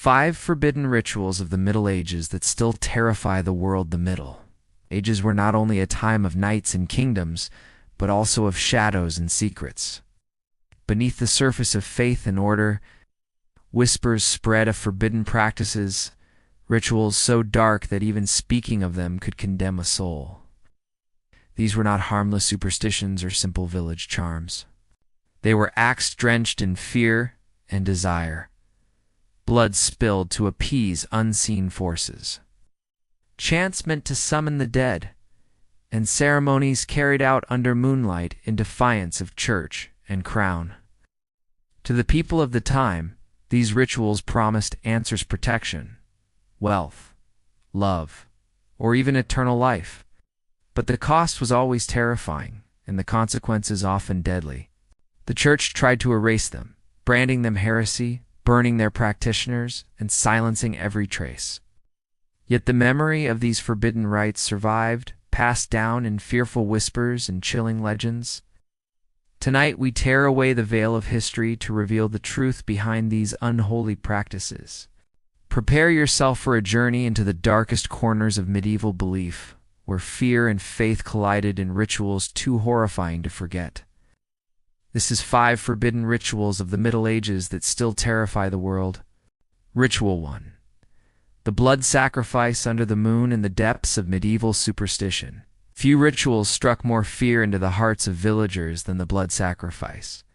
5 forbidden rituals of the Middle Ages that still terrify the world. The Middle Ages were not only a time of knights and kingdoms, but also of shadows and secrets. Beneath the surface of faith and order, whispers spread of forbidden practices, rituals so dark that even speaking of them could condemn a soul. These were not harmless superstitions or simple village charms. They were acts drenched in fear and desire, blood spilled to appease unseen forces, chants meant to summon the dead, and ceremonies carried out under moonlight in defiance of church and crown. To the people of the time, these rituals promised answers, protection, wealth, love, or even eternal life. But the cost was always terrifying, and the consequences often deadly. The church tried to erase them, branding them heresy, burning their practitioners, and silencing every trace. Yet the memory of these forbidden rites survived, passed down in fearful whispers and chilling legends. Tonight we tear away the veil of history to reveal the truth behind these unholy practices. Prepare yourself for a journey into the darkest corners of medieval belief, where fear and faith collided in rituals too horrifying to forget. This is 5 forbidden rituals of the Middle Ages that still terrify the world. Ritual 1. The blood sacrifice under the moon in the depths of medieval superstition. Few rituals struck more fear into the hearts of villagers than the blood sacrifice.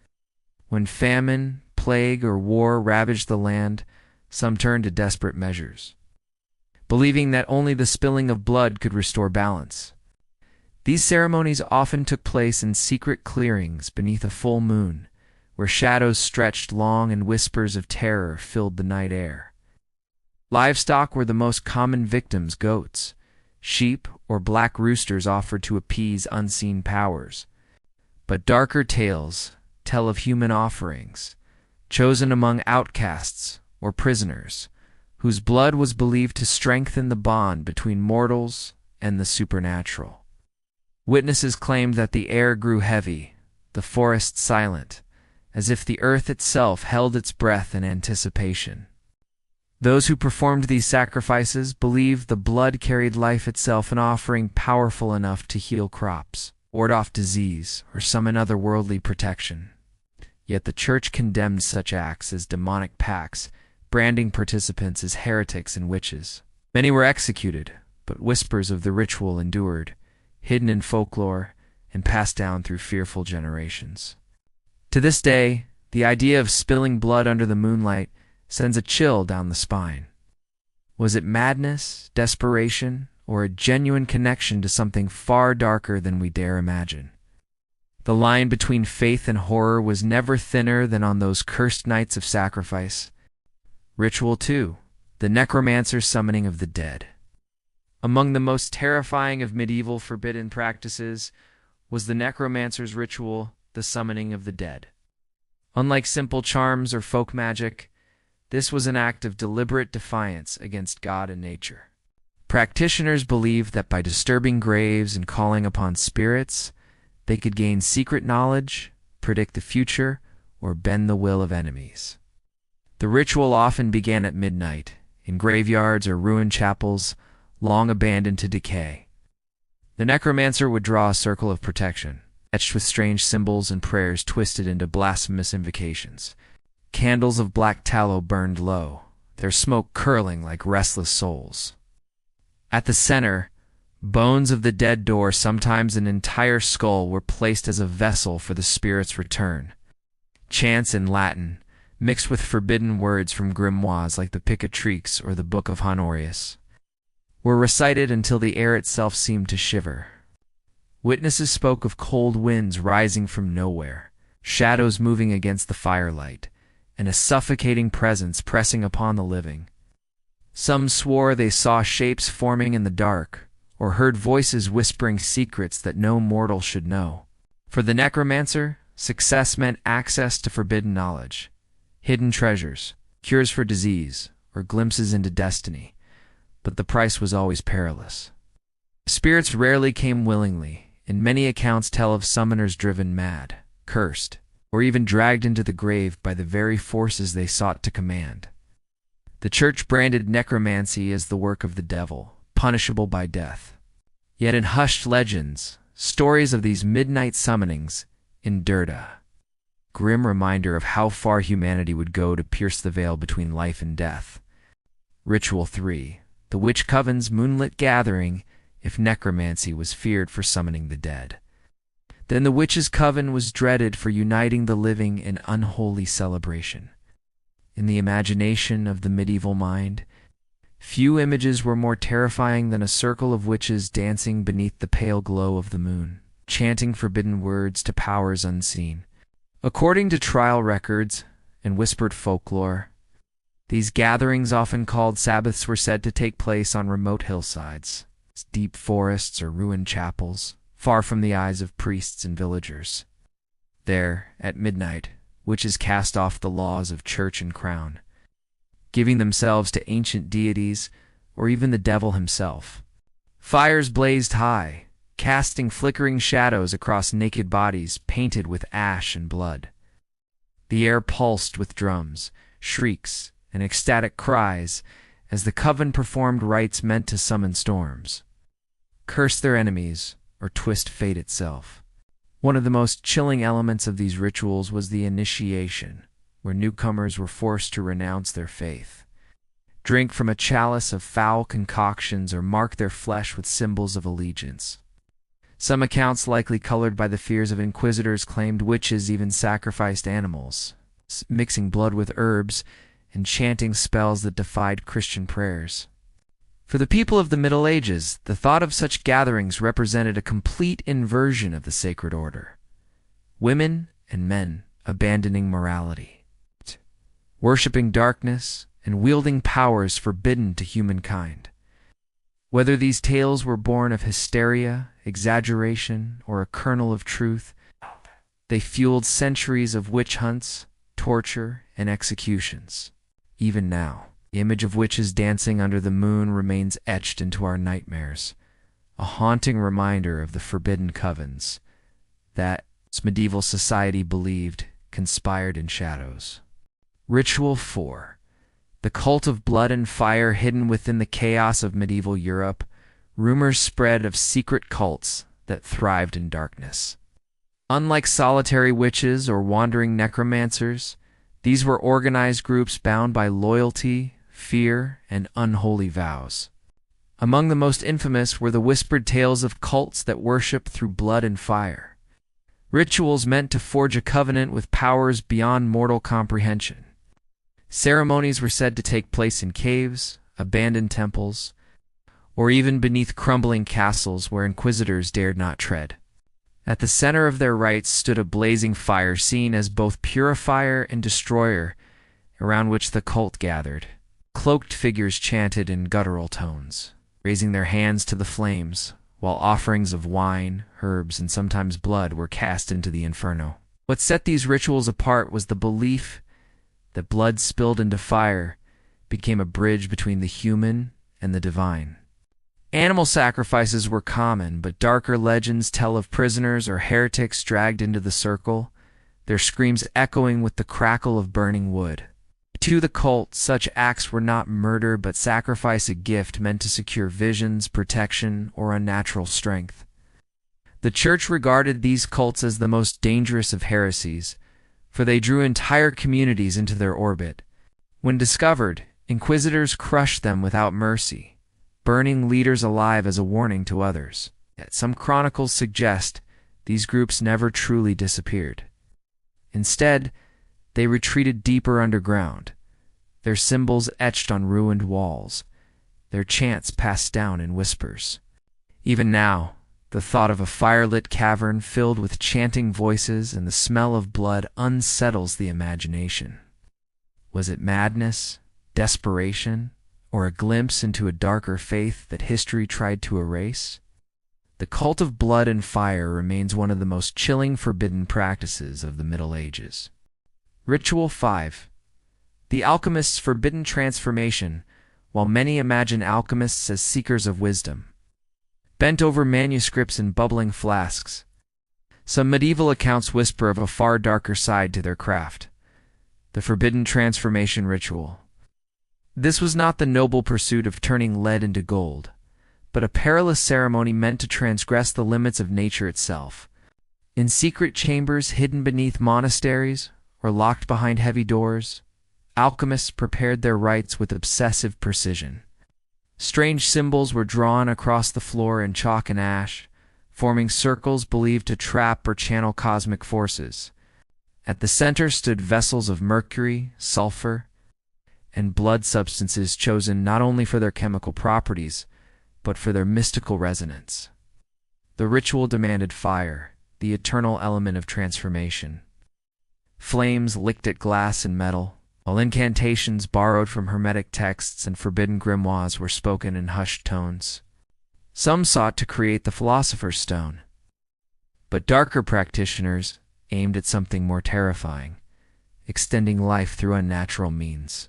When famine, plague, or war ravaged the land, some turned to desperate measures, believing that only the spilling of blood could restore balance. These ceremonies often took place in secret clearings beneath a full moon, where shadows stretched long and whispers of terror filled the night air. Livestock were the most common victims: goats, sheep, or black roosters offered to appease unseen powers. But darker tales tell of human offerings, chosen among outcasts or prisoners, whose blood was believed to strengthen the bond between mortals and the supernatural. Witnesses claimed that the air grew heavy, the forest silent, as if the earth itself held its breath in anticipation. Those who performed these sacrifices believed the blood carried life itself, an offering powerful enough to heal crops, ward off disease, or summon otherworldly protection. Yet the church condemned such acts as demonic pacts, branding participants as heretics and witches. Many were executed, but whispers of the ritual endured, hidden in folklore and passed down through fearful generations. To this day, the idea of spilling blood under the moonlight sends a chill down the spine. Was it madness, desperation, or a genuine connection to something far darker than we dare imagine? The line between faith and horror was never thinner than on those cursed nights of sacrifice. Ritual 2. The necromancer summoning of the dead. Among the most terrifying of medieval forbidden practices was the necromancer's ritual, the summoning of the dead. Unlike simple charms or folk magic, this was an act of deliberate defiance against God and nature. Practitioners believed that by disturbing graves and calling upon spirits, they could gain secret knowledge, predict the future, or bend the will of enemies. The ritual often began at midnight, in graveyards or ruined chapels, long abandoned to decay. The necromancer would draw a circle of protection, etched with strange symbols and prayers twisted into blasphemous invocations. Candles of black tallow burned low, their smoke curling like restless souls. At the center, bones of the dead door, sometimes an entire skull, were placed as a vessel for the spirit's return. Chants in Latin, mixed with forbidden words from grimoires like the Picatrix or the Book of Honorius, were recited until the air itself seemed to shiver. Witnesses spoke of cold winds rising from nowhere, shadows moving against the firelight, and a suffocating presence pressing upon the living. Some swore they saw shapes forming in the dark, or heard voices whispering secrets that no mortal should know. For the necromancer, success meant access to forbidden knowledge, hidden treasures, cures for disease, or glimpses into destiny. But the price was always perilous. Spirits rarely came willingly, and many accounts tell of summoners driven mad, cursed, or even dragged into the grave by the very forces they sought to command. The Church branded necromancy as the work of the devil, punishable by death. Yet in hushed legends, stories of these midnight summonings endured a grim reminder of how far humanity would go to pierce the veil between life and death. Ritual 3. The witch coven's moonlit gathering, if necromancy was feared for summoning the dead. Then the witch's coven was dreaded for uniting the living in unholy celebration. In the imagination of the medieval mind, few images were more terrifying than a circle of witches dancing beneath the pale glow of the moon, chanting forbidden words to powers unseen. According to trial records and whispered folklore, these gatherings, often called Sabbaths, were said to take place on remote hillsides, deep forests, or ruined chapels, far from the eyes of priests and villagers. There, at midnight, witches cast off the laws of church and crown, giving themselves to ancient deities or even the devil himself. Fires blazed high, casting flickering shadows across naked bodies painted with ash and blood. The air pulsed with drums, shrieks, and ecstatic cries as the coven performed rites meant to summon storms, curse their enemies, or twist fate itself. One of the most chilling elements of these rituals was the initiation, where newcomers were forced to renounce their faith, drink from a chalice of foul concoctions, or mark their flesh with symbols of allegiance. Some accounts, likely colored by the fears of inquisitors, claimed witches even sacrificed animals, mixing blood with herbs and chanting spells that defied Christian prayers. For the people of the Middle Ages, the thought of such gatherings represented a complete inversion of the sacred order. Women and men abandoning morality, worshipping darkness, and wielding powers forbidden to humankind. Whether these tales were born of hysteria, exaggeration, or a kernel of truth, they fueled centuries of witch hunts, torture, and executions. Even now, the image of witches dancing under the moon remains etched into our nightmares, a haunting reminder of the forbidden covens that, as medieval society believed, conspired in shadows. Ritual 4. The cult of blood and fire. Hidden within the chaos of medieval Europe, rumors spread of secret cults that thrived in darkness. Unlike solitary witches or wandering necromancers, these were organized groups bound by loyalty, fear, and unholy vows. Among the most infamous were the whispered tales of cults that worshiped through blood and fire, rituals meant to forge a covenant with powers beyond mortal comprehension. Ceremonies were said to take place in caves, abandoned temples, or even beneath crumbling castles where inquisitors dared not tread. At the center of their rites stood a blazing fire, seen as both purifier and destroyer, around which the cult gathered. Cloaked figures chanted in guttural tones, raising their hands to the flames, while offerings of wine, herbs, and sometimes blood were cast into the inferno. What set these rituals apart was the belief that blood spilled into fire became a bridge between the human and the divine. Animal sacrifices were common, but darker legends tell of prisoners or heretics dragged into the circle, their screams echoing with the crackle of burning wood. To the cult, such acts were not murder but sacrifice, a gift meant to secure visions, protection, or unnatural strength. The Church regarded these cults as the most dangerous of heresies, for they drew entire communities into their orbit. When discovered, inquisitors crushed them without mercy, burning leaders alive as a warning to others. Yet some chronicles suggest these groups never truly disappeared. Instead, they retreated deeper underground, their symbols etched on ruined walls, their chants passed down in whispers. Even now, the thought of a firelit cavern filled with chanting voices and the smell of blood unsettles the imagination. Was it madness, desperation, or a glimpse into a darker faith that history tried to erase? The cult of blood and fire remains one of the most chilling forbidden practices of the Middle Ages. Ritual 5. The alchemist's forbidden transformation. While many imagine alchemists as seekers of wisdom, bent over manuscripts and bubbling flasks, some medieval accounts whisper of a far darker side to their craft: the forbidden transformation ritual. This was not the noble pursuit of turning lead into gold, but a perilous ceremony meant to transgress the limits of nature itself. In secret chambers hidden beneath monasteries or locked behind heavy doors, alchemists prepared their rites with obsessive precision. Strange symbols were drawn across the floor in chalk and ash, forming circles believed to trap or channel cosmic forces. At the center stood vessels of mercury, sulfur, and blood substances chosen not only for their chemical properties, but for their mystical resonance. The ritual demanded fire, the eternal element of transformation. Flames licked at glass and metal, while incantations borrowed from hermetic texts and forbidden grimoires were spoken in hushed tones. Some sought to create the philosopher's stone, but darker practitioners aimed at something more terrifying, extending life through unnatural means,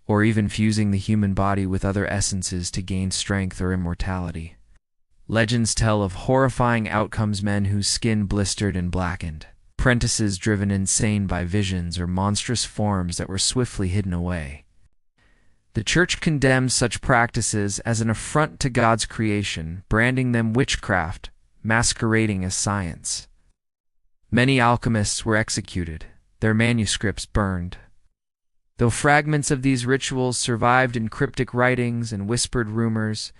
or even fusing the human body with other essences to gain strength or immortality. Legends tell of horrifying outcomes: men whose skin blistered and blackened, apprentices driven insane by visions, or monstrous forms that were swiftly hidden away. The Church condemns such practices as an affront to God's creation, branding them witchcraft, masquerading as science. Many alchemists were executed, their manuscripts burned. Though fragments of these rituals survived in cryptic writings and whispered rumors,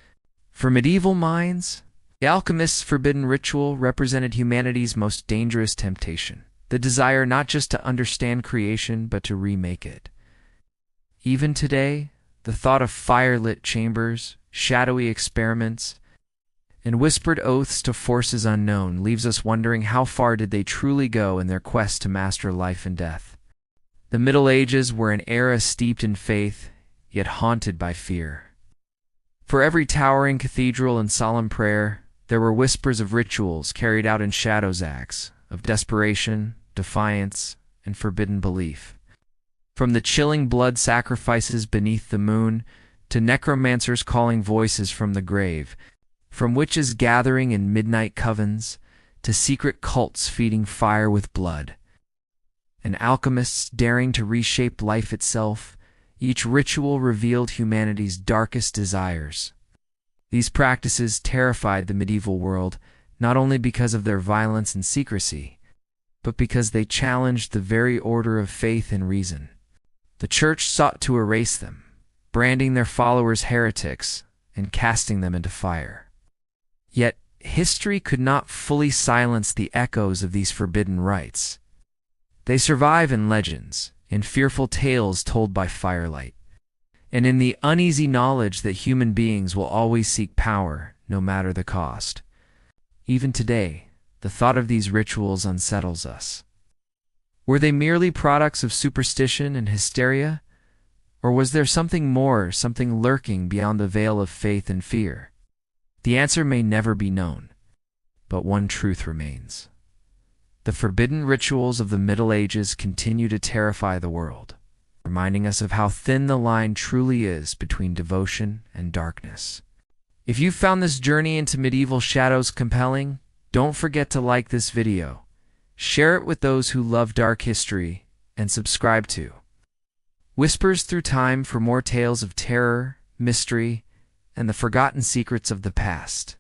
for medieval minds, the alchemist's forbidden ritual represented humanity's most dangerous temptation, the desire not just to understand creation but to remake it. Even today, the thought of fire-lit chambers, shadowy experiments, and whispered oaths to forces unknown leaves us wondering, how far did they truly go in their quest to master life and death? The Middle Ages were an era steeped in faith, yet haunted by fear. For every towering cathedral and solemn prayer, there were whispers of rituals carried out in shadows, acts of desperation, defiance, and forbidden belief. From the chilling blood sacrifices beneath the moon to necromancers calling voices from the grave, from witches gathering in midnight covens to secret cults feeding fire with blood, and alchemists daring to reshape life itself, each ritual revealed humanity's darkest desires. These practices terrified the medieval world, not only because of their violence and secrecy, but because they challenged the very order of faith and reason. The Church sought to erase them, branding their followers heretics and casting them into fire. Yet, history could not fully silence the echoes of these forbidden rites. They survive in legends, in fearful tales told by firelight, and in the uneasy knowledge that human beings will always seek power, no matter the cost. Even today, the thought of these rituals unsettles us. Were they merely products of superstition and hysteria? Or was there something more, something lurking beyond the veil of faith and fear? The answer may never be known, but one truth remains. The forbidden rituals of the Middle Ages continue to terrify the world, reminding us of how thin the line truly is between devotion and darkness. If you found this journey into medieval shadows compelling, don't forget to like this video, share it with those who love dark history, and subscribe to Whispers Through Time for more tales of terror, mystery, and the forgotten secrets of the past.